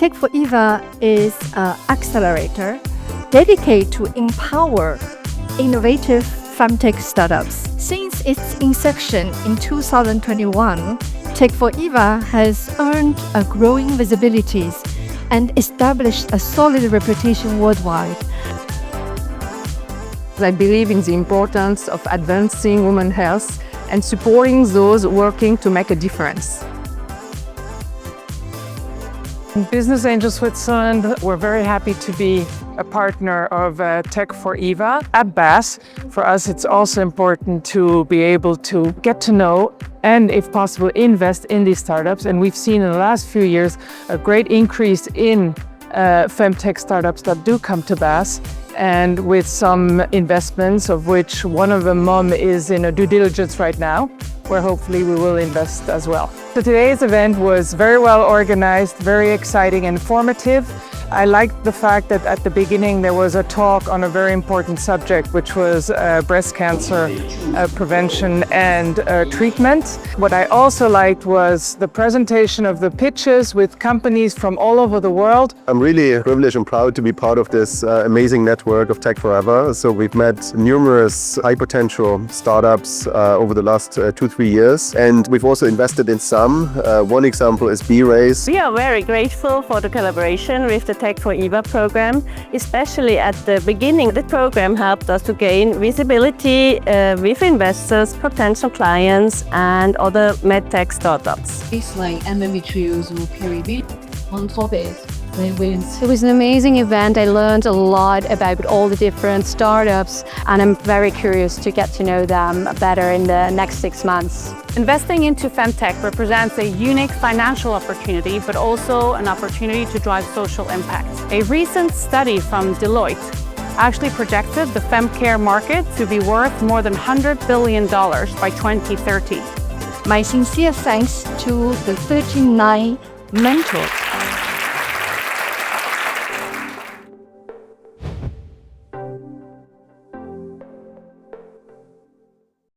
Tech4Eva is an accelerator dedicated to empower innovative FemTech startups. Since its inception in 2021, Tech4Eva has earned a growing visibility and established a solid reputation worldwide. I believe in the importance of advancing women's health and supporting those working to make a difference. In Business Angel Switzerland, we're very happy to be a partner of Tech4Eva at BAS. For us, it's also important to be able to get to know and, if possible, invest in these startups. And we've seen in the last few years a great increase in FemTech startups that do come to BAS, and with some investments, of which one of them, Mom, is in a due diligence right now, where hopefully we will invest as well. So today's event was very well organized, very exciting and informative. I liked the fact that at the beginning there was a talk on a very important subject, which was breast cancer prevention and treatment. What I also liked was the presentation of the pitches with companies from all over the world. I'm really privileged and proud to be part of this amazing network of Tech4Eva. So we've met numerous high potential startups over the last 2-3 years, and we've also invested in some. One example is B-Race. We are very grateful for the collaboration with the Tech4Eva program, especially at the beginning. The program helped us to gain visibility with investors, potential clients, and other medtech startups. It's like endometriosis or period on topic. It was an amazing event. I learned a lot about all the different startups, and I'm very curious to get to know them better in the next 6 months. Investing into FemTech represents a unique financial opportunity, but also an opportunity to drive social impact. A recent study from Deloitte actually projected the femcare market to be worth more than $100 billion by 2030. My sincere thanks to the 39 mentors